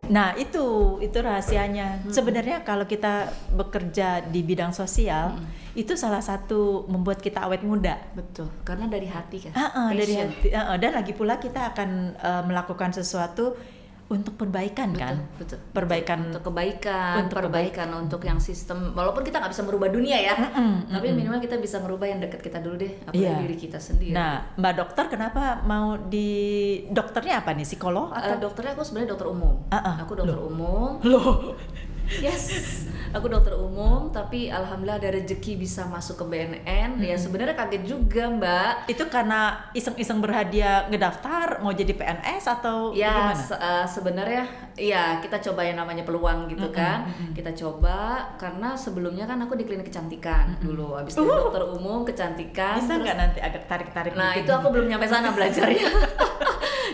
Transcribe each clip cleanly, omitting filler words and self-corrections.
Nah, itu rahasianya. Sebenarnya kalau kita bekerja di bidang sosial, itu salah satu membuat kita awet muda. Betul, karena dari hati kan. Dari Passion. hati. Dan lagi pula kita akan melakukan sesuatu untuk perbaikan, kan? Betul. Perbaikan Untuk kebaikan, untuk perbaikan untuk yang sistem. Walaupun kita nggak bisa merubah dunia ya, tapi minimal kita bisa merubah yang dekat kita dulu deh, apalagi diri kita sendiri. Nah, Mbak Dokter kenapa mau di dokternya apa nih? Psikolog atau dokternya aku sebenarnya dokter umum. Aku dokter umum. Loh. Yes, aku dokter umum, tapi alhamdulillah ada rezeki bisa masuk ke BNN. Ya sebenarnya kaget juga, Mbak. Itu karena iseng-iseng berhadiah ngedaftar mau jadi PNS atau Ya gimana? sebenarnya ya kita coba yang namanya peluang gitu kan. Kita coba karena sebelumnya kan aku di klinik kecantikan dulu. Habis dari dokter umum kecantikan. Bisa nggak nanti agak tarik-tarik Nah dikit? itu aku belum nyampe sana belajarnya.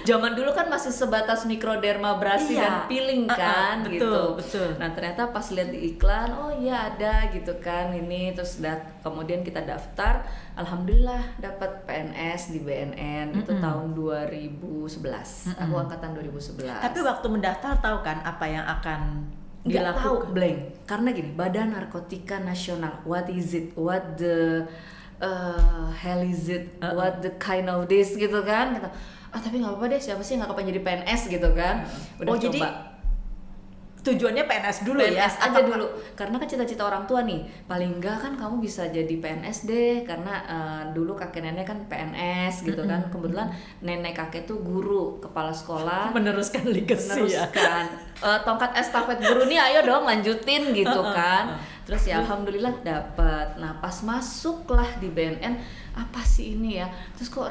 Zaman dulu kan masih sebatas mikrodermabrasi dan peeling kan betul, gitu. betul. Nah ternyata pas lihat di iklan, oh iya ada gitu kan ini, terus kemudian kita daftar, alhamdulillah dapat PNS di BNN itu tahun 2011. Aku angkatan 2011. Tapi waktu mendaftar tahu kan apa yang akan Nggak dilakukan? tahu, blank. Karena gini, Badan Narkotika Nasional, what is it, what the hell is it, what the kind of this gitu kan. Gitu. Tapi nggak apa-apa deh, siapa sih nggak kepengen jadi PNS gitu kan. Udah coba. Jadi tujuannya PNS dulu PNS ya? aja dulu, karena kan cita-cita orang tua nih, paling enggak kan kamu bisa jadi PNS deh, karena dulu kakek nenek kan PNS gitu kan, kebetulan nenek kakek tuh guru, kepala sekolah, Meneruskan legacy ya? Tongkat estafet guru nih ayo dong lanjutin gitu kan. Terus ya alhamdulillah dapat. Nah pas masuklah di BNN, apa sih ini ya, terus kok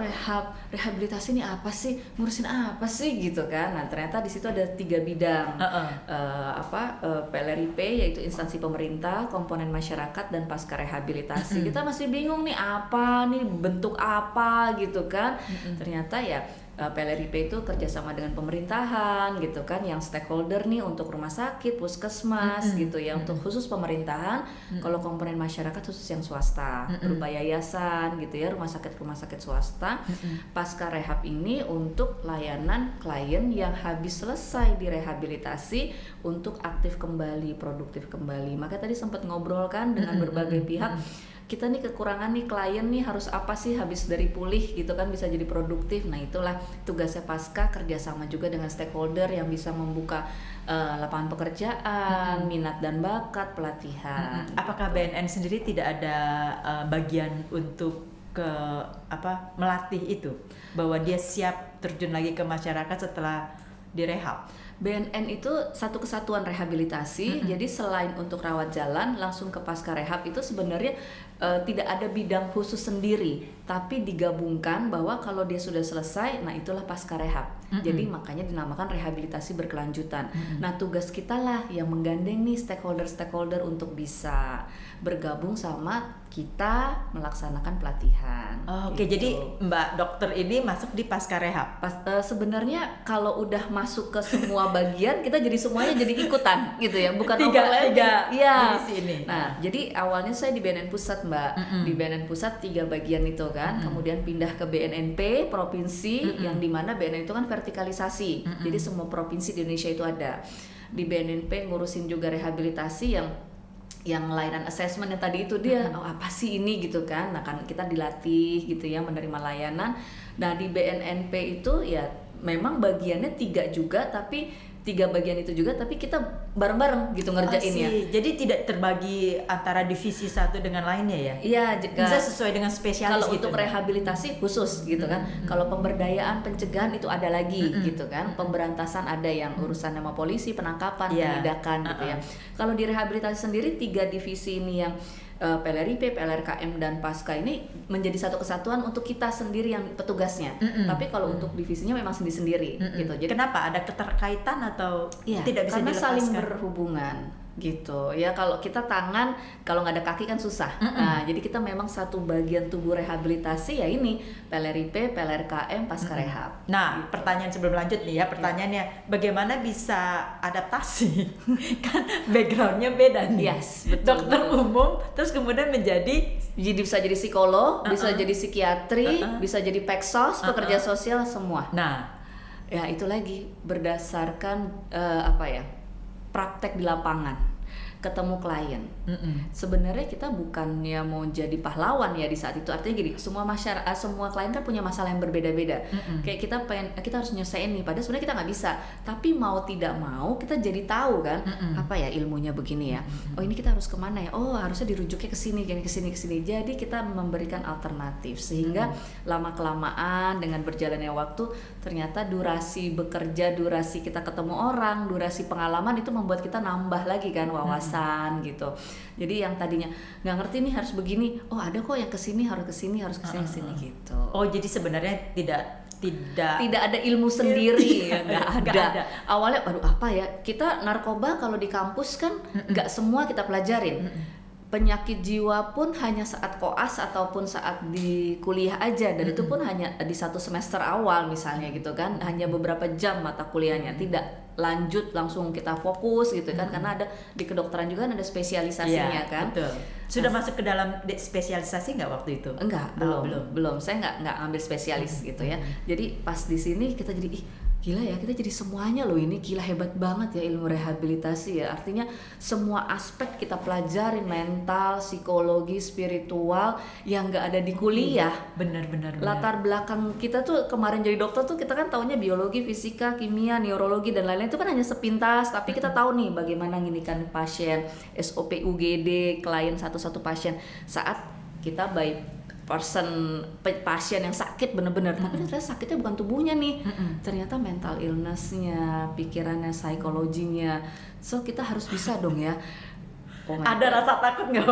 rehabilitasi ini apa sih, ngurusin apa sih gitu kan. Nah ternyata di situ ada 3 bidang, PLRIP yaitu instansi pemerintah, komponen masyarakat, dan pasca rehabilitasi. Kita masih bingung nih apa nih, bentuk apa gitu kan. Ternyata ya PLRIP itu kerjasama dengan pemerintahan gitu kan, yang stakeholder nih untuk rumah sakit, puskesmas gitu ya, untuk khusus pemerintahan. Kalau komponen masyarakat khusus yang swasta, berupa yayasan gitu ya, rumah sakit swasta. Pasca rehab ini untuk layanan klien yang habis selesai direhabilitasi untuk aktif kembali, produktif kembali. Maka tadi sempat ngobrol kan dengan berbagai pihak. Kita nih kekurangan nih klien nih harus apa sih habis dari pulih gitu kan bisa jadi produktif. Nah itulah tugasnya Pasca, kerjasama juga dengan stakeholder yang bisa membuka lapangan pekerjaan, minat dan bakat, pelatihan. Apakah BNN sendiri tidak ada bagian untuk melatih itu, bahwa dia siap terjun lagi ke masyarakat setelah direhab? BNN itu satu kesatuan rehabilitasi, jadi selain untuk rawat jalan langsung ke pasca rehab itu sebenarnya tidak ada bidang khusus sendiri, tapi digabungkan bahwa kalau dia sudah selesai, nah itulah pasca rehab. Jadi makanya dinamakan rehabilitasi berkelanjutan. Nah tugas kita lah yang menggandeng nih stakeholder untuk bisa bergabung sama kita melaksanakan pelatihan. Oke, jadi Mbak Dokter ini masuk di pasca rehab. Sebenarnya kalau udah masuk ke semua bagian, kita jadi semuanya jadi ikutan gitu ya, bukan tiga divisi ini. Nah, jadi awalnya saya di BNN Pusat, Mbak. Di BNN Pusat 3 bagian itu kan, kemudian pindah ke BNNP provinsi, yang dimana BNN itu kan vertikalisasi. Jadi semua provinsi di Indonesia itu ada. Di BNNP ngurusin juga rehabilitasi yang layanan assessment yang tadi itu dia apa sih ini gitu kan. Nah kan kita dilatih gitu ya menerima layanan. Nah di BNNP itu ya memang bagiannya 3 juga, tapi 3 bagian itu juga, tapi kita bareng-bareng gitu ngerjainnya. Jadi tidak terbagi antara divisi satu dengan lainnya ya? Iya, bisa sesuai dengan spesialis. Kalau gitu, untuk rehabilitasi khusus gitu kan. Kalau pemberdayaan, pencegahan itu ada lagi gitu kan. Pemberantasan ada yang urusan sama polisi, penangkapan, penindakan gitu ya. Kalau di rehabilitasi sendiri 3 divisi ini yang PLRIP, PLRKM, dan Pasca ini menjadi satu kesatuan untuk kita sendiri yang petugasnya. Tapi kalau untuk divisinya memang sendiri-sendiri gitu. Jadi kenapa ada keterkaitan atau tidak bisa karena dilepaskan? saling berhubungan. gitu ya. Kalau kita tangan, kalau nggak ada kaki kan susah. Nah, jadi kita memang satu bagian tubuh rehabilitasi ya ini PLRIP, PLRKM, pasca rehab. Nah, pertanyaan sebelum lanjut nih ya, pertanyaannya bagaimana bisa adaptasi? Kan backgroundnya beda nih. Yes, betul. Dokter umum, terus kemudian menjadi Bisa jadi psikolog, bisa jadi psikiatri, bisa jadi peksos, pekerja sosial, semua. Nah, Ya itu lagi berdasarkan praktek di lapangan, ketemu klien. Sebenarnya kita bukannya mau jadi pahlawan ya di saat itu. Artinya gini, semua klien kan punya masalah yang berbeda-beda. Kayak kita harus nyelesain nih, padahal sebenarnya kita nggak bisa. Tapi mau tidak mau kita jadi tahu kan, apa ya ilmunya begini ya. Oh ini kita harus kemana ya? Oh harusnya dirujuknya ke sini, ke sini. Jadi kita memberikan alternatif sehingga lama kelamaan dengan berjalannya waktu ternyata durasi bekerja, durasi kita ketemu orang, durasi pengalaman itu membuat kita nambah lagi kan wawasan gitu. Jadi yang tadinya nggak ngerti nih harus begini, oh ada kok yang kesini harus kesini gitu. oh jadi sebenarnya tidak ada ilmu sendiri, nggak ada. Awalnya aduh apa ya, kita narkoba kalau di kampus kan nggak semua kita pelajarin. Penyakit jiwa pun hanya saat koas ataupun saat di kuliah aja, dan itu pun hanya di satu semester awal misalnya gitu kan, hanya beberapa jam mata kuliahnya, tidak lanjut langsung kita fokus gitu kan, karena ada di kedokteran juga ada spesialisasinya kan. Betul. Sudah masuk ke dalam spesialisasi nggak waktu itu? Enggak, belum. Saya nggak ambil spesialis gitu ya. Jadi pas di sini kita jadi gila ya, kita jadi semuanya loh ini, gila hebat banget ya ilmu rehabilitasi ya. Artinya semua aspek kita pelajarin, mental, psikologi, spiritual yang nggak ada di kuliah. Benar. Latar belakang kita tuh kemarin jadi dokter tuh kita kan taunya biologi, fisika, kimia, neurologi dan lain-lain itu kan hanya sepintas, tapi kita tahu nih bagaimana nginikan pasien, SOP UGD, klien satu-satu pasien saat kita pasien yang sakit bener-bener, tapi ternyata sakitnya bukan tubuhnya nih, ternyata mental illness-nya, pikirannya, psikologinya. So kita harus bisa dong ya. Ada rasa takut nggak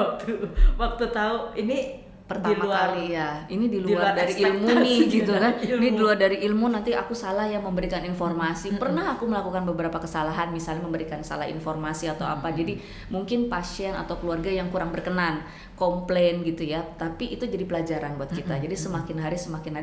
waktu tahu ini pertama kali ya, ini di luar dari ilmu nih gitu kan, ini di luar dari ilmu, nanti aku salah ya memberikan informasi. Pernah aku melakukan beberapa kesalahan, misalnya memberikan salah informasi atau apa, jadi mungkin pasien atau keluarga yang kurang berkenan komplain gitu ya, tapi itu jadi pelajaran buat kita. Jadi semakin hari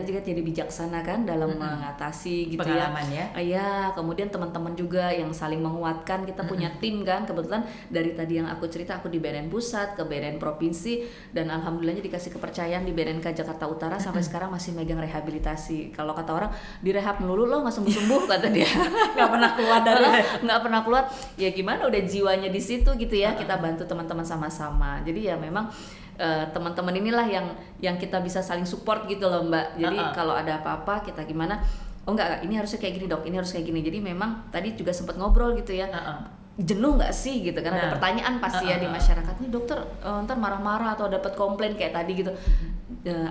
juga jadi bijaksana kan dalam mengatasi gitu pengalaman ya. Ya, kemudian teman-teman juga yang saling menguatkan. Kita punya tim kan, kebetulan dari tadi yang aku cerita, aku di BNN Pusat, ke BNN Provinsi, dan alhamdulillahnya dikasih kepercayaan di BNNK Jakarta Utara sampai sekarang masih megang rehabilitasi. Kalau kata orang direhab melulu lo nggak sembuh-sembuh kata dia. Nggak pernah keluar. Ya gimana, udah jiwanya di situ gitu ya. Kita bantu teman-teman sama-sama. Jadi ya memang teman-teman inilah yang kita bisa saling support gitu loh Mbak. Jadi kalau ada apa-apa kita gimana, oh enggak ini harusnya kayak gini dok, ini harus kayak gini. Jadi memang tadi juga sempat ngobrol gitu ya, jenuh nggak sih gitu kan, ada pertanyaan pasti ya di masyarakat nih, dokter ntar marah-marah atau dapat komplain kayak tadi gitu.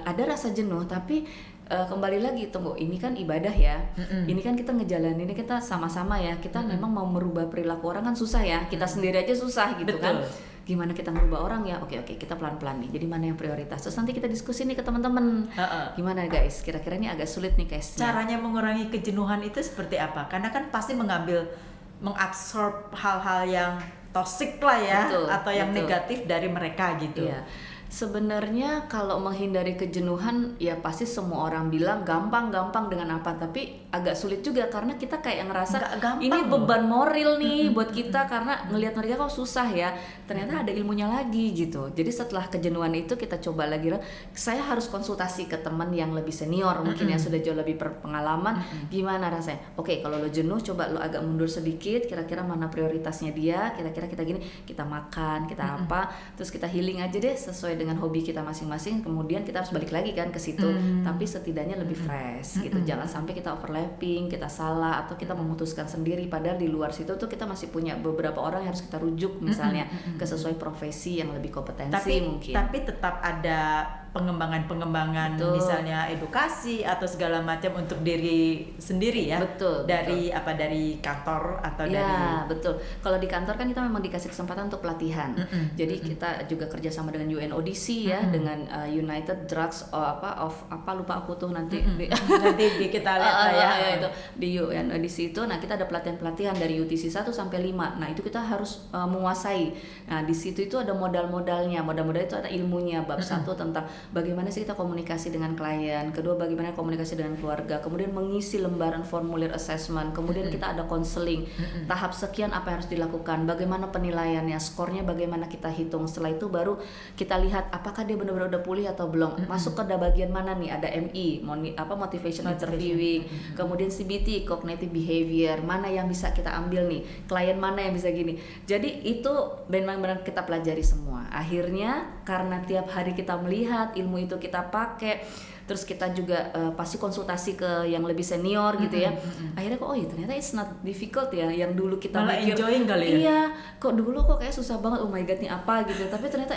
Ada rasa jenuh, tapi kembali lagi tunggu, ini kan ibadah ya, ini kan kita ngejalanin, ini kita sama-sama ya, kita memang mau merubah perilaku orang kan susah ya, kita sendiri aja susah gitu. Betul. Kan gimana kita merubah orang ya, oke kita pelan-pelan nih, jadi mana yang prioritas, terus nanti kita diskusi nih ke teman-teman, gimana guys, kira-kira ini agak sulit nih case-nya. Caranya mengurangi kejenuhan itu seperti apa? Karena kan pasti mengabsorb hal-hal yang toksik lah ya, atau yang negatif dari mereka gitu. Iya. Sebenarnya kalau menghindari kejenuhan ya pasti semua orang bilang gampang dengan apa, tapi agak sulit juga karena kita kayak ngerasa ini beban moral nih buat kita karena ngelihat mereka kok susah ya, ternyata ada ilmunya lagi gitu. Jadi setelah kejenuhan itu kita coba lagi, saya harus konsultasi ke teman yang lebih senior mungkin ya, sudah jauh lebih berpengalaman, gimana rasanya. Oke, kalau lo jenuh coba lo agak mundur sedikit, kira-kira mana prioritasnya dia, kira-kira kita gini, kita makan, kita apa, terus kita healing aja deh sesuai dengan hobi kita masing-masing, kemudian kita harus balik lagi kan ke situ, tapi setidaknya lebih fresh gitu. Jangan sampai kita overlapping, kita salah atau kita memutuskan sendiri padahal di luar situ tuh kita masih punya beberapa orang yang harus kita rujuk misalnya ke sesuai profesi yang lebih kompetensi mungkin. Tapi tetap ada pengembangan Betul. misalnya edukasi atau segala macam untuk diri sendiri ya. Betul, Dari dari kantor atau dari. Ya, betul. Kalau di kantor kan kita memang dikasih kesempatan untuk pelatihan. Jadi kita juga kerjasama dengan UNODC ya, dengan United Drugs lupa aku tuh nanti Nanti kita lihat lah ya. itu di UNODC itu. Nah, kita ada pelatihan-pelatihan dari UTC 1 sampai 5. Nah, itu kita harus menguasai. Nah, di situ itu ada modal-modalnya. Modal-modal itu ada ilmunya. Bab 1 tentang bagaimana sih kita komunikasi dengan klien, kedua bagaimana komunikasi dengan keluarga, kemudian mengisi lembaran formulir assessment, kemudian kita ada konseling, tahap sekian apa yang harus dilakukan, bagaimana penilaiannya, skornya bagaimana kita hitung, setelah itu baru kita lihat apakah dia benar-benar udah pulih atau belum, masuk ke bagian mana nih, ada MI, motivation interviewing, kemudian CBT, cognitive behavior, mana yang bisa kita ambil nih, klien mana yang bisa gini. Jadi itu benar-benar kita pelajari semua. Akhirnya karena tiap hari kita melihat ilmu itu kita pakai, terus kita juga pasti konsultasi ke yang lebih senior gitu ya. Akhirnya kok ternyata it's not difficult ya, yang dulu kita malah mikir enjoying kali ya. Iya, kok dulu kok kayak susah banget, oh my god nih apa gitu. Tapi ternyata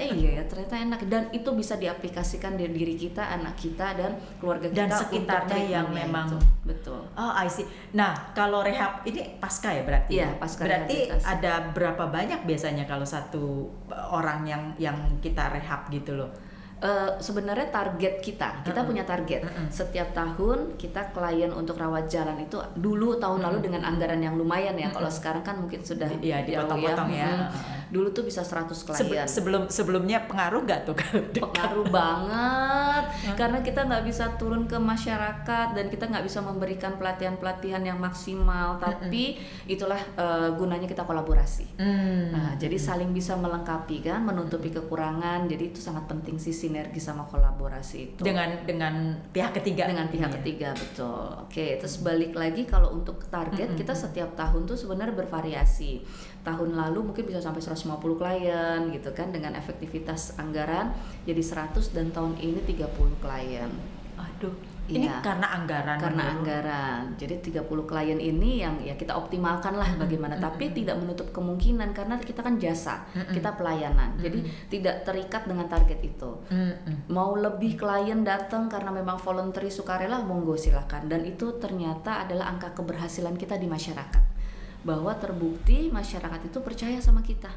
ternyata enak, dan itu bisa diaplikasikan di diri kita, anak kita, dan keluarga kita dan sekitarnya yang memang itu. Betul. Oh, I see. Nah, kalau rehab ini pasca ya berarti? Iya, pasca berarti rehabilitasi. ada berapa banyak biasanya kalau satu orang yang kita rehab gitu loh? Sebenarnya target kita punya target. Setiap tahun kita klien untuk rawat jalan itu dulu tahun lalu dengan anggaran yang lumayan ya. Kalau sekarang kan mungkin sudah dipotong-potong ya. Dulu tuh bisa 100 klien. Sebelumnya pengaruh gak tuh? Pengaruh banget, karena kita nggak bisa turun ke masyarakat dan kita nggak bisa memberikan pelatihan-pelatihan yang maksimal. Tapi itulah gunanya kita kolaborasi. Nah, jadi saling bisa melengkapi kan, menutupi kekurangan. Jadi itu sangat penting sih, sinergi sama kolaborasi itu. Dengan pihak ketiga. Dengan pihak ketiga, betul. Oke, terus balik lagi kalau untuk target kita setiap tahun tuh sebenarnya bervariasi. Tahun lalu mungkin bisa sampai 150 klien gitu kan, dengan efektivitas anggaran jadi 100, dan tahun ini 30 klien. Aduh, ini karena anggaran. Anggaran. Jadi 30 klien ini yang ya kita optimalkan lah bagaimana, tapi tidak menutup kemungkinan karena kita kan jasa, kita pelayanan. Jadi tidak terikat dengan target itu. Mau lebih klien datang karena memang voluntary sukarela, monggo silakan. Dan itu ternyata adalah angka keberhasilan kita di masyarakat, bahwa terbukti masyarakat itu percaya sama kita.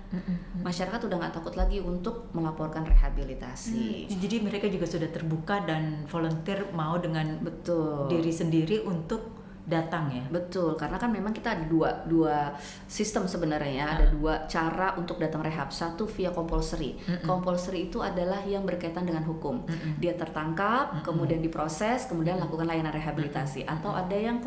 Masyarakat udah nggak takut lagi untuk melaporkan rehabilitasi. Jadi mereka juga sudah terbuka dan volunteer mau dengan Betul. diri sendiri untuk datang ya. Betul, karena kan memang kita ada dua sistem sebenarnya ya. Ada dua cara untuk datang rehab. Satu via compulsory. Compulsory itu adalah yang berkaitan dengan hukum. Dia tertangkap, kemudian diproses, kemudian lakukan layanan rehabilitasi. Atau ada yang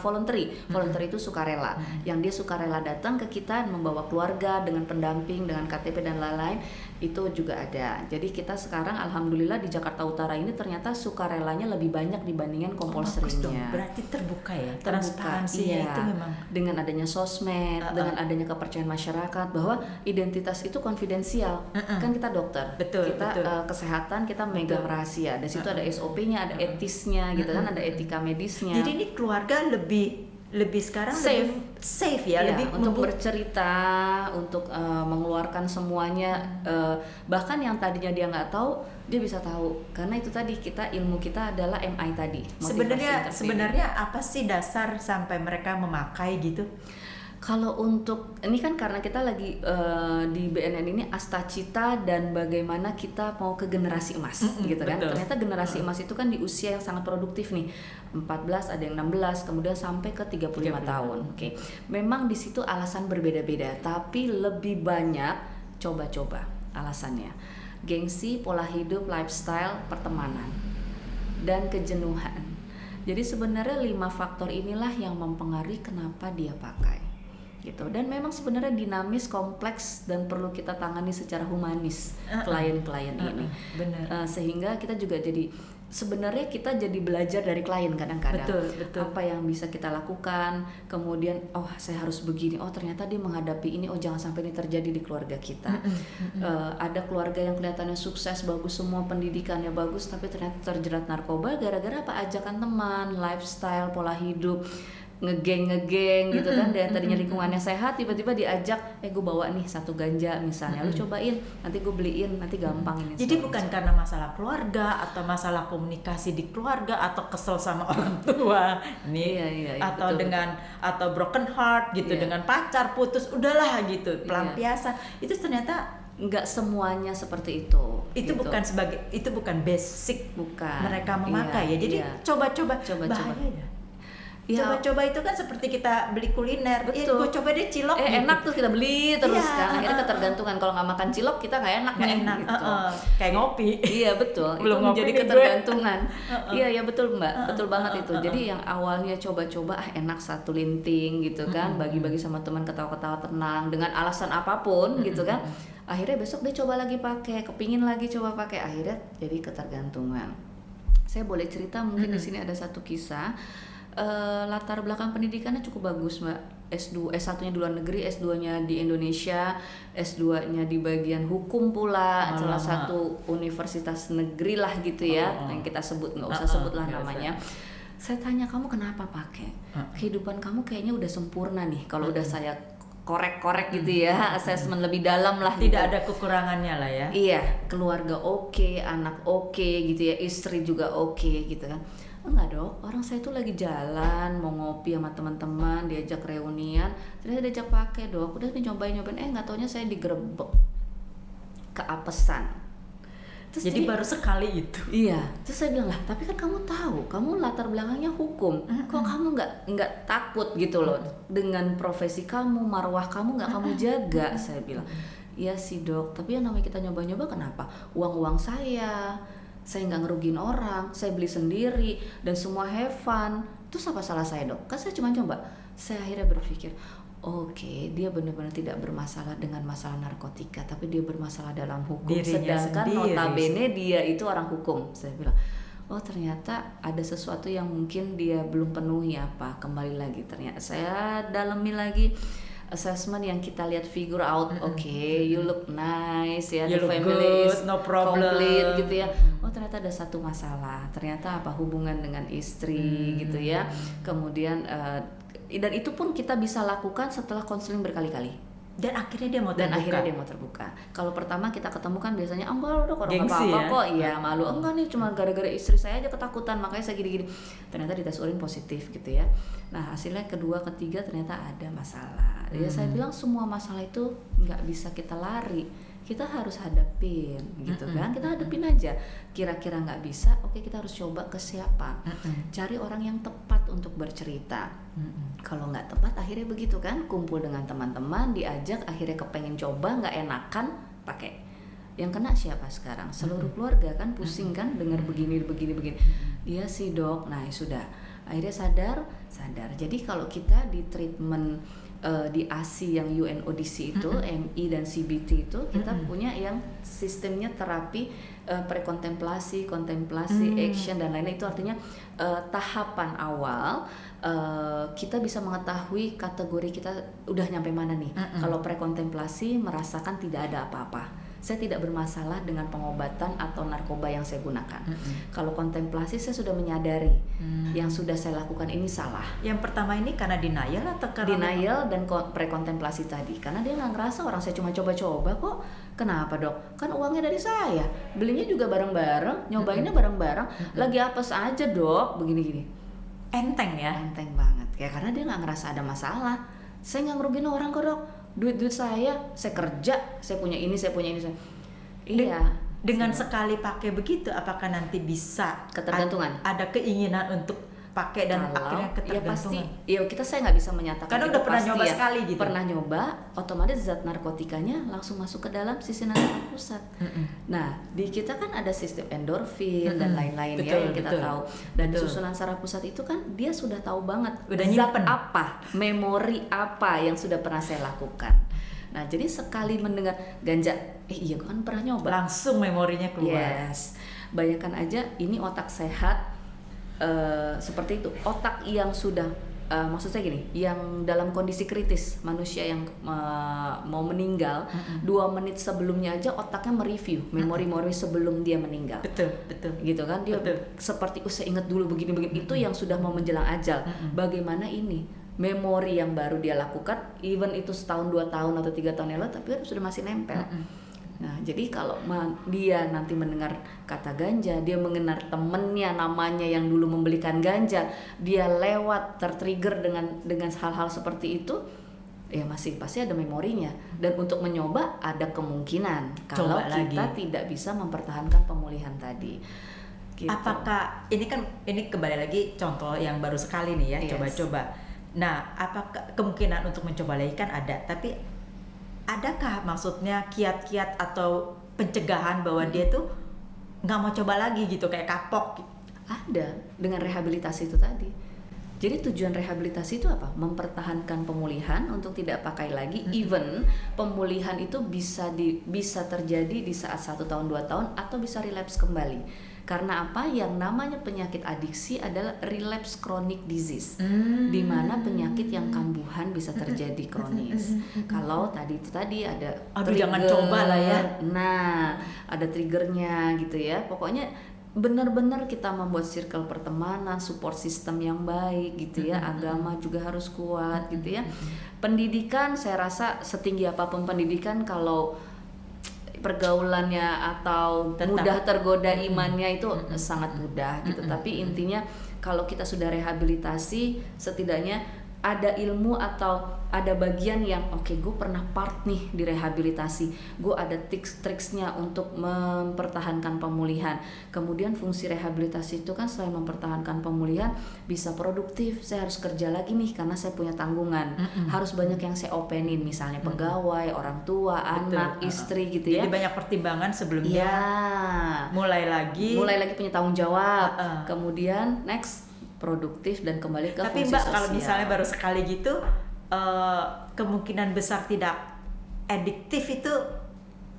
voluntary. Voluntary itu sukarela. Yang dia sukarela datang ke kita membawa keluarga dengan pendamping, dengan KTP dan lain-lain. Itu juga ada. Jadi kita sekarang alhamdulillah di Jakarta Utara ini ternyata sukarelanya lebih banyak dibandingkan compulsory-nya. Berarti terbuka ya, transparansi itu memang dengan adanya sosmed, dengan adanya kepercayaan masyarakat bahwa identitas itu konfidensial. Kan kita dokter, kita kesehatan, kita megang rahasia. Di situ ada SOP-nya, ada etisnya gitu kan, ada etika medisnya. Jadi ini keluarga lebih sekarang safe ya, lebih untuk bercerita, untuk mengeluarkan semuanya, bahkan yang tadinya dia nggak tahu dia bisa tahu, karena itu tadi ilmu kita adalah MI tadi. Sebenarnya apa sih dasar sampai mereka memakai gitu? Kalau untuk ini kan karena kita lagi di BNN ini Astacita dan bagaimana kita mau ke generasi emas gitu kan. Betul. Ternyata generasi emas itu kan di usia yang sangat produktif nih. 14, ada yang 16, kemudian sampai ke 35 tahun. Oke. Memang di situ alasan berbeda-beda, tapi lebih banyak coba-coba alasannya. Gengsi, pola hidup, lifestyle, pertemanan, dan kejenuhan. Jadi sebenarnya 5 faktor inilah yang mempengaruhi kenapa dia pakai. Gitu. Dan memang sebenarnya dinamis, kompleks, dan perlu kita tangani secara humanis klien-klien ini. Benar. Sehingga kita juga sebenarnya kita jadi belajar dari klien kadang-kadang. Betul. Apa yang bisa kita lakukan, kemudian saya harus begini, ternyata dia menghadapi ini, jangan sampai ini terjadi di keluarga kita. Ada keluarga yang kelihatannya sukses, bagus semua, pendidikannya bagus, tapi ternyata terjerat narkoba gara-gara apa? Ajakan teman, lifestyle, pola hidup. ngegeng gitu kan, dari tadinya lingkungannya sehat tiba-tiba diajak gue bawa nih 1 ganja misalnya, lu cobain, nanti gue beliin, nanti gampang ini. Jadi bukan karena masalah keluarga atau masalah komunikasi di keluarga atau kesel sama orang tua nih, Iya, atau betul, dengan atau broken heart gitu, dengan pacar putus, udahlah gitu, pelampiasan. Itu ternyata nggak semuanya seperti itu. Itu gitu. bukan basic Bukan. mereka memakai ya. Jadi coba-coba bahaya ya. Coba-coba itu kan seperti kita beli kuliner. Betul. Gue coba deh cilok. Enak tuh kita beli terus kan. Akhirnya Iya. ketergantungan, kalau nggak makan cilok kita nggak enak. Gitu. Kayak ngopi. Iya betul. Belum itu menjadi ngopi nih ketergantungan. Iya betul Mbak, betul banget itu. Jadi yang awalnya coba-coba enak 1 linting gitu kan, bagi-bagi sama teman, ketawa-ketawa tenang dengan alasan apapun gitu kan. Akhirnya besok dia coba lagi pakai, kepingin lagi coba pakai, akhirnya jadi ketergantungan. Saya boleh cerita mungkin di sini ada satu kisah. Latar belakang pendidikannya cukup bagus Mbak. S1-nya di luar negeri, S2-nya di Indonesia, S2-nya di bagian hukum pula, salah satu universitas negeri lah gitu ya, yang kita sebut, nggak usah sebut lah namanya. Saya tanya, kamu kenapa pakai? Kehidupan kamu kayaknya udah sempurna nih, kalau udah saya korek-korek gitu ya, asesmen lebih dalam lah. Tidak gitu. ada kekurangannya lah ya. Iya, keluarga oke, anak oke gitu ya, istri juga oke gitu kan. Enggak Dok, orang saya tuh lagi jalan mau ngopi sama teman-teman, diajak reunian, ternyata diajak pakai Dok, udah nih nyobain, nggak taunya saya digerebek, keapesan. Terus Jadi baru sekali itu. Iya, terus saya bilang lah, tapi kan kamu tahu, kamu latar belakangnya hukum, kok kamu nggak takut gitu loh dengan profesi kamu, marwah kamu nggak kamu jaga? Saya bilang, iya sih Dok, tapi yang namanya kita nyoba-nyoba kenapa? Uang saya nggak ngerugiin orang, saya beli sendiri dan semua have fun. Terus apa salah saya Dok? Kan saya cuma coba. Saya akhirnya berpikir, oke, dia benar-benar tidak bermasalah dengan masalah narkotika, tapi dia bermasalah dalam hukum. Dirinya Sedangkan sendiri. notabene dia itu orang hukum. Saya bilang, oh ternyata ada sesuatu yang mungkin dia belum penuhi apa. Kembali lagi, ternyata saya dalami lagi. Assessment yang kita lihat figure out, you look nice ya, You the look family good, is no problem. complete gitu ya. Oh ternyata ada satu masalah, ternyata apa, hubungan dengan istri gitu ya. Kemudian dan itu pun kita bisa lakukan setelah konseling berkali-kali. Dan akhirnya dia mau terbuka. Kalau pertama kita ketemu kan biasanya enggak udah orang Gengsi apa-apa ya? kok, iya malu, enggak nih cuma gara-gara istri saya aja ketakutan makanya saya gini-gini. Ternyata dites urin positif gitu ya. Nah hasilnya kedua ketiga ternyata ada masalah. Ya saya bilang semua masalah itu nggak bisa kita lari, kita harus hadapin gitu kan. Kita hadapin aja. Kira-kira nggak bisa, oke kita harus coba ke siapa, cari orang yang tepat untuk bercerita. Kalau nggak tepat akhirnya begitu kan, kumpul dengan teman-teman, diajak, akhirnya kepengen coba, nggak enakan, pakai. Yang kena siapa sekarang? Seluruh keluarga kan, pusing kan dengar begini. Iya sih Dok. Nah sudah, akhirnya sadar. Jadi kalau kita di treatment di ASI yang UNODC itu, MI dan CBT itu kita punya yang sistemnya terapi prekontemplasi, kontemplasi, action dan lainnya. Itu artinya tahapan awal kita bisa mengetahui kategori kita udah nyampe mana nih. Kalau prekontemplasi merasakan tidak ada apa-apa, saya tidak bermasalah dengan pengobatan atau narkoba yang saya gunakan. Kalau kontemplasi saya sudah menyadari yang sudah saya lakukan ini salah. Yang pertama ini karena denial atau karena Denial dan prekontemplasi tadi, karena dia nggak ngerasa orang saya cuma coba-coba kok. Kenapa Dok? Kan uangnya dari saya, belinya juga bareng-bareng, nyobainnya bareng-bareng. Lagi apes aja Dok, begini-gini. enteng ya? Enteng banget, ya karena dia nggak ngerasa ada masalah. Saya nggak ngerugiin orang kok Dok. Duit saya kerja, saya punya ini. Iya. Dengan sekali pakai begitu, apakah nanti bisa Ketergantungan? Ada keinginan untuk pakai dan akhirnya Ya pasti, ketergantungan? saya nggak bisa menyatakan. Karena itu udah pernah pasti nyoba ya. sekali gitu. Pernah nyoba, otomatis zat narkotikanya langsung masuk ke dalam sisi narkoba pusat. Nah, di kita kan ada sistem endorfin dan lain-lain ya yang kita tahu. Dan susunan saraf pusat itu kan dia sudah tahu banget Udah zat nyimpen. apa, memori apa yang sudah pernah saya lakukan. Nah, jadi sekali mendengar ganja, iya gue kan pernah nyoba. Langsung memorinya keluar. Yes, bayangkan aja ini otak sehat. Seperti itu, otak yang sudah maksud saya gini, yang dalam kondisi kritis, manusia yang mau meninggal, 2 menit sebelumnya aja otaknya mereview memori-memori sebelum dia meninggal. Betul. Gitu kan, dia seperti saya ingat dulu begini itu yang sudah mau menjelang ajal. Bagaimana ini memori yang baru dia lakukan, even itu setahun 2 tahun atau 3 tahun yang lalu, tapi kan sudah masih nempel. Nah, jadi kalau dia nanti mendengar kata ganja, dia mengenal temennya namanya yang dulu membelikan ganja, dia lewat tertrigger dengan hal-hal seperti itu, ya masih pasti ada memorinya. Dan untuk mencoba ada kemungkinan kalau kita tidak bisa mempertahankan pemulihan tadi. Gitu. Apakah ini kembali lagi contoh yang baru sekali nih ya, coba-coba. Nah, apakah kemungkinan untuk mencoba lagi kan ada, tapi adakah maksudnya kiat-kiat atau pencegahan bahwa dia tuh nggak mau coba lagi gitu, kayak kapok? Ada, dengan rehabilitasi itu tadi. Jadi tujuan rehabilitasi itu apa? Mempertahankan pemulihan untuk tidak pakai lagi. Even pemulihan itu bisa terjadi di saat 1 tahun 2 tahun atau bisa relapse kembali. Karena apa? Yang namanya penyakit adiksi adalah relapse chronic disease, di mana penyakit yang kambuhan bisa terjadi kronis. Kalau tadi ada trigger, jangan coba lah ya. Nah, ada triggernya gitu ya. Pokoknya benar-benar kita membuat circle pertemanan, support system yang baik gitu ya. Agama juga harus kuat gitu ya. Pendidikan, saya rasa setinggi apapun pendidikan, kalau pergaulannya atau mudah tergoda imannya itu sangat mudah gitu. Tapi intinya kalau kita sudah rehabilitasi, setidaknya ada ilmu atau ada bagian yang gue pernah part nih di rehabilitasi, gue ada triksnya untuk mempertahankan pemulihan. Kemudian fungsi rehabilitasi itu kan selain mempertahankan pemulihan, bisa produktif. Saya harus kerja lagi nih karena saya punya tanggungan, harus banyak yang saya openin, misalnya pegawai, orang tua, anak, istri gitu ya. Jadi banyak pertimbangan sebelumnya. Mulai lagi punya tanggung jawab. Kemudian next produktif dan kembali ke tapi fungsi Mbak, sosial. kalau misalnya baru sekali gitu, kemungkinan besar tidak adiktif itu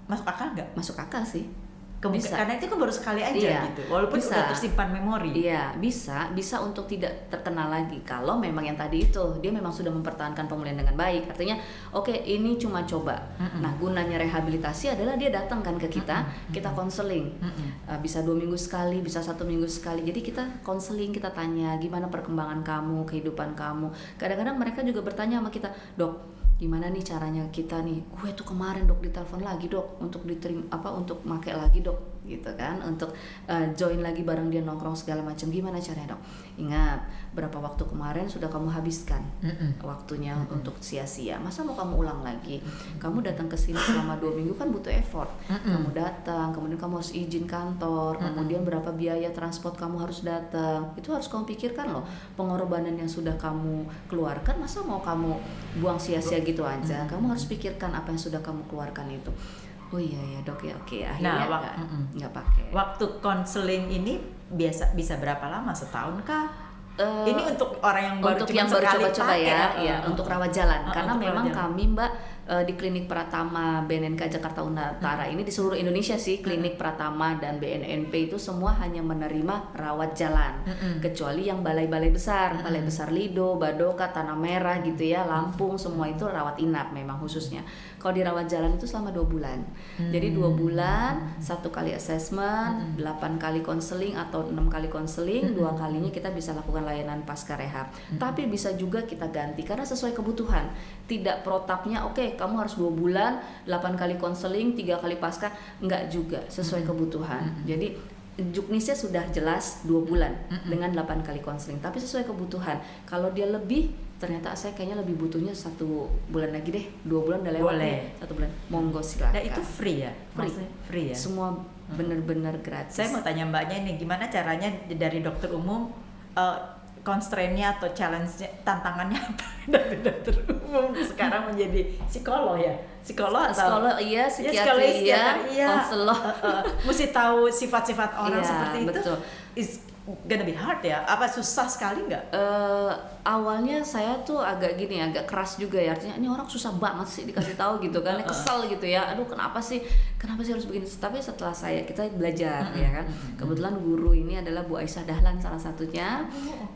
masuk akal nggak? Masuk akal sih. Bisa. Karena itu kan baru sekali aja gitu, walaupun udah tersimpan memori. Iya, bisa untuk tidak terkenal lagi. Kalau memang yang tadi itu dia memang sudah mempertahankan pemulihan dengan baik, artinya ini cuma coba. Nah, gunanya rehabilitasi adalah dia datang kan ke kita, kita konseling. Bisa 2 minggu sekali, bisa 1 minggu sekali. Jadi kita konseling, kita tanya gimana perkembangan kamu, kehidupan kamu. Kadang-kadang mereka juga bertanya sama kita, "Dok, gimana nih caranya kita nih, gue tuh kemarin dok ditelepon lagi dok untuk diterima untuk make lagi dok," gitu kan, untuk join lagi bareng dia nongkrong segala macam. Gimana caranya dok? Ingat, berapa waktu kemarin sudah kamu habiskan waktunya untuk sia-sia, masa mau kamu ulang lagi? Kamu datang ke sini selama 2 minggu kan butuh effort. Kamu datang, kemudian kamu harus izin kantor, kemudian berapa biaya transport kamu harus datang, itu harus kamu pikirkan loh. Pengorbanan yang sudah kamu keluarkan, masa mau kamu buang sia-sia gitu aja? Kamu harus pikirkan apa yang sudah kamu keluarkan itu. Oh iya ya dok ya, oke, akhirnya nggak pakai. Waktu konseling ini bisa berapa lama? Setahun kah? Ini untuk orang yang baru coba-coba ya, untuk rawat jalan. Karena memang kami Mbak di Klinik Pratama BNNK Jakarta Utara ini di seluruh Indonesia sih, Klinik Pratama dan BNNP itu semua hanya menerima rawat jalan, kecuali yang balai-balai besar, Balai Besar Lido, Badoka, Tanah Merah gitu ya, Lampung, semua itu rawat inap memang khususnya. Kalau di rawat jalan itu selama 2 bulan. Jadi 2 bulan, 1 kali assessment, 8 kali konseling atau 6 kali konseling, 2 kalinya kita bisa lakukan layanan pasca rehab. Tapi bisa juga kita ganti karena sesuai kebutuhan. Tidak protapnya kamu harus 2 bulan, 8 kali konseling, 3 kali pasca, enggak juga, sesuai kebutuhan. Jadi juknisnya sudah jelas 2 bulan dengan 8 kali konseling, tapi sesuai kebutuhan. Kalau dia lebih, ternyata saya kayaknya lebih butuhnya 1 bulan lagi deh, 2 bulan udah lewat nih, 1 bulan, monggo silakan. Nah itu free ya? Free ya? Semua benar-benar gratis. Saya mau tanya mbaknya ini, gimana caranya dari dokter umum, constraint-nya atau challenge-nya, tantangannya apa dari dokter umum sekarang menjadi psikolog ya? Psikolog iya, psikiatri iya, konselor. Mesti tahu sifat-sifat orang seperti itu. Betul. It's gonna be hard ya? Apa susah sekali nggak? Awalnya saya tuh agak keras juga ya, artinya ini orang susah banget sih dikasih tahu gitu kan, kesel gitu ya, aduh kenapa sih harus begini. Tapi setelah kita belajar ya kan, kebetulan guru ini adalah Bu Aisyah Dahlan salah satunya.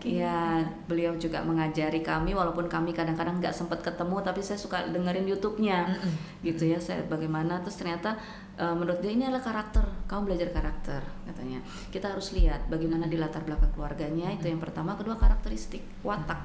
Ya, beliau juga mengajari kami, walaupun kami kadang-kadang nggak sempat ketemu, tapi saya suka dengerin YouTube-nya gitu ya, saya bagaimana, terus ternyata menurut dia ini adalah karakter, kamu belajar karakter katanya. Kita harus lihat bagaimana di latar belakang keluarganya, itu yang pertama. Kedua, karakteristik watak.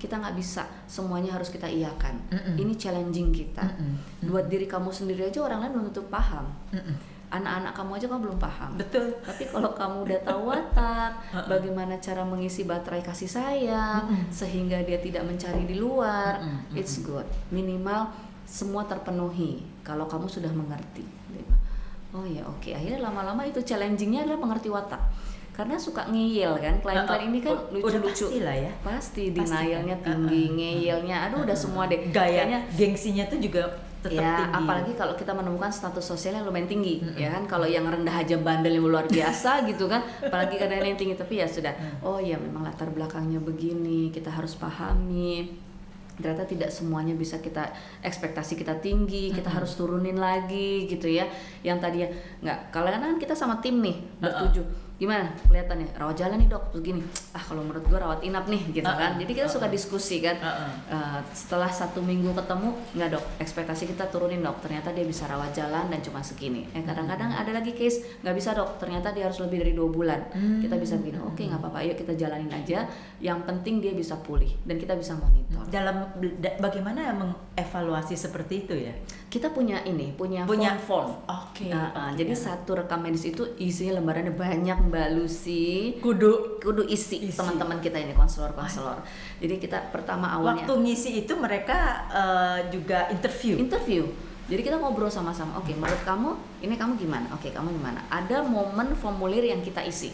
kita nggak bisa semuanya harus kita iyakan. Mm-mm. Ini challenging kita. Mm-mm. Buat diri kamu sendiri aja orang lain belum tentu paham. Mm-mm. Anak-anak kamu aja kamu belum paham. Betul. Tapi kalau kamu udah tahu watak, bagaimana cara mengisi baterai kasih sayang, sehingga dia tidak mencari di luar, it's good. Minimal semua terpenuhi kalau kamu sudah mengerti. Oh ya oke. Akhirnya lama-lama itu challengingnya adalah mengerti watak. Karena suka ngeyel kan, klien-klien ini kan lucu-lucu. Pasti lah ya. Pasti denialnya tinggi, ngeyelnya, aduh udah semua deh. Gaya, gengsinya tuh juga tetap ya, tinggi. apalagi kalau kita menemukan status sosialnya lumayan tinggi, ya kan. Kalau yang rendah aja bandel yang luar biasa gitu kan, apalagi kadang yang tinggi. Tapi ya sudah, oh ya memang latar belakangnya begini, kita harus pahami. Ternyata tidak semuanya bisa kita ekspektasi kita tinggi, kita harus turunin lagi gitu ya. Yang tadinya nggak, kalau kan kita sama tim nih bertujuh, gimana kelihatannya rawat jalan nih dok begini, kalau menurut gue rawat inap nih gitu kan. Jadi kita suka diskusi kan. Setelah 1 minggu ketemu, nggak dok, ekspektasi kita turunin dok, ternyata dia bisa rawat jalan dan cuma segini. Kadang-kadang ada lagi case nggak bisa dok, ternyata dia harus lebih dari 2 bulan. Kita bisa begini, oke nggak apa-apa, ayo kita jalanin aja, yang penting dia bisa pulih dan kita bisa monitor. Dalam bagaimana mengevaluasi seperti itu ya? Kita punya form. Oke. Jadi satu rekam medis itu isinya lembarannya banyak Mbak Lucy. Kudu isi teman-teman kita ini konselor. Jadi kita pertama awalnya waktu ngisi itu mereka juga interview. Jadi kita ngobrol sama-sama. Oke, menurut kamu ini kamu gimana? Oke, kamu gimana? Ada momen formulir yang kita isi,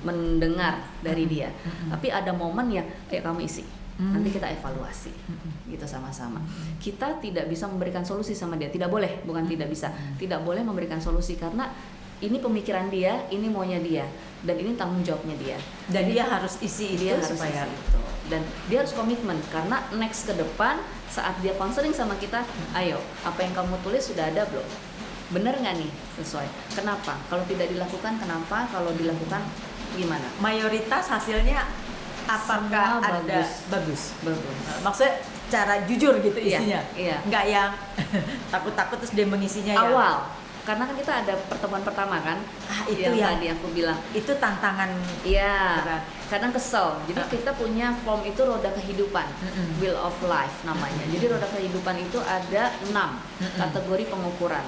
mendengar dari dia. Tapi ada momen ya, ayo kamu isi. Nanti kita evaluasi, gitu sama-sama. Kita tidak bisa memberikan solusi sama dia, tidak boleh, bukan tidak bisa, tidak boleh memberikan solusi karena ini pemikiran dia, ini maunya dia, dan ini tanggung jawabnya dia. Dan dia harus isi itu supaya itu. Dan dia harus komitmen karena next ke depan saat dia konseling sama kita, ayo apa yang kamu tulis sudah ada belum? Bener nggak nih sesuai? Kenapa? Kalau tidak dilakukan kenapa? Kalau dilakukan gimana? Mayoritas hasilnya apakah semua ada bagus. Maksudnya cara jujur gitu isinya, iya. Nggak yang takut-takut terus dia mengisinya awal. Karena kan kita ada pertemuan pertama kan, itu yang tadi aku bilang itu tantangan. Iya. berat. Kadang kesel. Jadi kita punya form itu roda kehidupan, Wheel of Life namanya. Jadi roda kehidupan itu ada 6 kategori pengukuran.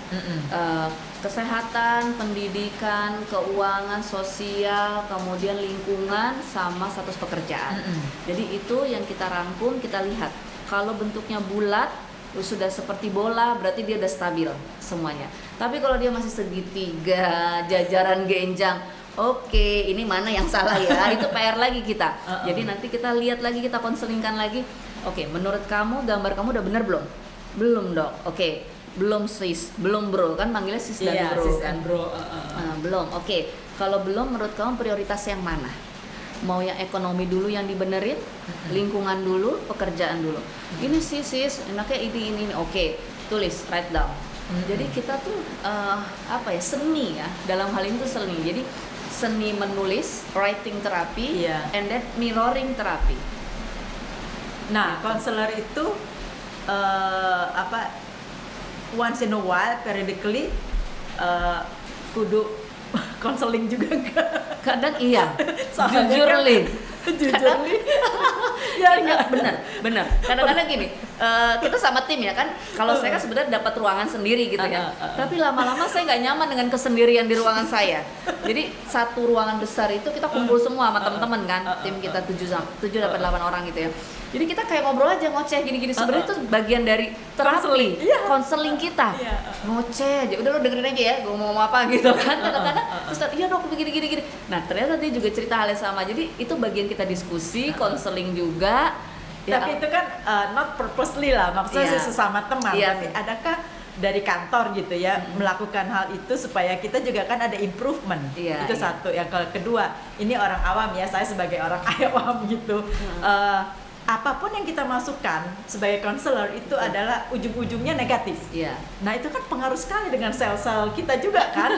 Kesehatan, pendidikan, keuangan, sosial, kemudian lingkungan, sama status pekerjaan. Jadi itu yang kita rangkum, kita lihat. Kalau bentuknya bulat, sudah seperti bola, berarti dia udah stabil semuanya. Tapi kalau dia masih segitiga, jajaran genjang, oke, ini mana yang salah ya? Itu PR lagi kita. Jadi nanti kita lihat lagi, kita konselingkan lagi. Oke, menurut kamu gambar kamu udah benar belum? Belum dok. Oke, belum sis, belum bro, kan manggilnya sis dan bro. Sis and bro. Belum. Oke, kalau belum, menurut kamu prioritas yang mana? Mau yang ekonomi dulu yang dibenerin, lingkungan dulu, pekerjaan dulu. Ini sih sis, enaknya ini. Oke, tulis, write down. Jadi kita tuh seni ya, dalam hal ini tuh seni. Jadi seni menulis, writing terapi, and then mirroring terapi. Nah, konselor itu once in a while, periodically kudu konseling juga enggak? Kadang iya. Jujur Lin. Ya enggak, benar. Kadang-kadang gini, kita sama tim ya kan. Kalau saya kan sebenarnya dapat ruangan sendiri gitu ya. Tapi lama-lama saya nggak nyaman dengan kesendirian di ruangan saya. Jadi satu ruangan besar itu kita kumpul semua sama teman-teman kan. Tim kita 7 dapat 8 orang gitu ya. Jadi kita kayak ngobrol aja, ngoceh gini-gini. Sebenarnya itu bagian dari terapi, konseling kita. Ngoceh aja, udah lo dengerin aja ya, gue mau ngomong apa gitu kan. Kadang-kadang terus iya dok begini. Nah ternyata dia juga cerita hal yang sama. Jadi itu bagian kita diskusi, konseling juga. Tapi itu kan not purposely lah, maksudnya sesama teman. Tapi adakah dari kantor gitu ya melakukan hal itu supaya kita juga kan ada improvement? Itu satu. Yang kedua, ini orang awam ya, saya sebagai orang awam gitu. Apapun yang kita masukkan sebagai konselor itu adalah ujung-ujungnya negatif. Nah itu kan pengaruh sekali dengan sel-sel kita juga kan.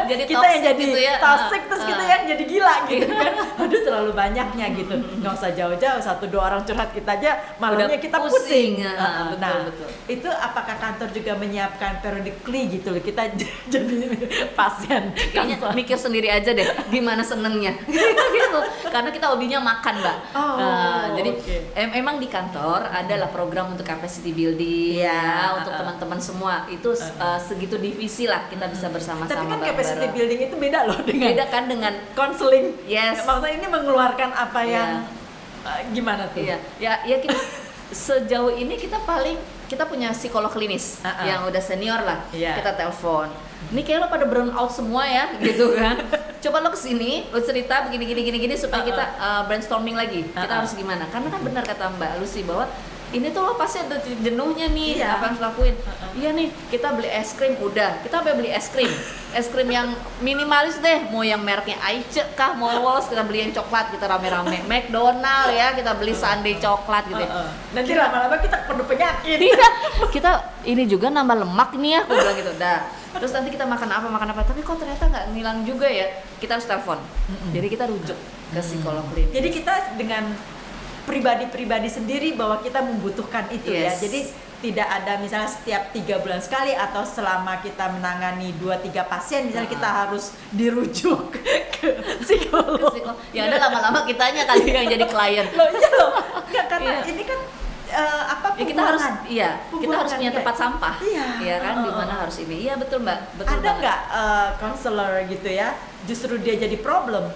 jadi kita yang jadi gitu ya, toxic terus kita yang jadi gila gitu kan. Aduh terlalu banyaknya gitu. Nggak usah jauh-jauh, 1-2 orang curhat kita aja malamnya kita pusing. Betul. Itu apakah kantor juga menyiapkan periodically gitu loh, kita jadi pasien? Kayaknya mikir sendiri aja deh gimana senengnya gitu. Karena kita hobinya makan Mbak. Jadi Oke. Emang di kantor adalah program untuk capacity building Iya, ya, untuk teman-teman semua itu segitu divisi lah kita bisa bersama-sama. Tapi kan bareng-bareng. capacity building itu beda loh dengan Beda kan dengan counseling. Yes. Maksudnya ini mengeluarkan apa Iya. yang gimana tuh? Iya, ya kita sejauh ini kita punya psikolog klinis yang udah senior lah. Iya. Kita telepon. Ini kayak lo pada burn out semua ya, gitu kan? Coba lo kesini, lo cerita begini supaya kita brainstorming lagi. Kita harus gimana? Karena kan benar kata Mbak Lucy bahwa ini tuh lo pasti ada jenuhnya nih, Iya. apa yang harus lakuin. Iya nih, kita beli es krim udah. Kita beli es krim yang minimalis deh. Mau yang mereknya Aice kah, mau Walls, kita beli yang coklat, kita rame-rame. McDonald ya, kita beli sundae coklat gitu. Nanti lama-lama kita penuh penyakit. Iya, kita ini juga nambah lemak nih ya, aku bilang gitu. Dah. Terus nanti kita makan apa, tapi kok ternyata nggak ngilang juga ya. Kita harus telepon. Jadi kita rujuk ke psikolog klinis. Jadi kita dengan pribadi-pribadi sendiri bahwa kita membutuhkan itu ya. Yes. Jadi tidak ada misalnya setiap 3 bulan sekali atau selama kita menangani 2-3 pasien misalnya kita harus dirujuk ke psikolog. Ya ada lama-lama kitanya kali yang jadi klien. Loh, iya loh. Nggak, karena Iya. ini kan apa Ya, kita harus pembuangan. kita harus punya Kayak- tempat sampah. Iya. Kan di mana harus ini. Iya betul Mbak, betul Ada banget. nggak counselor gitu ya justru dia jadi problem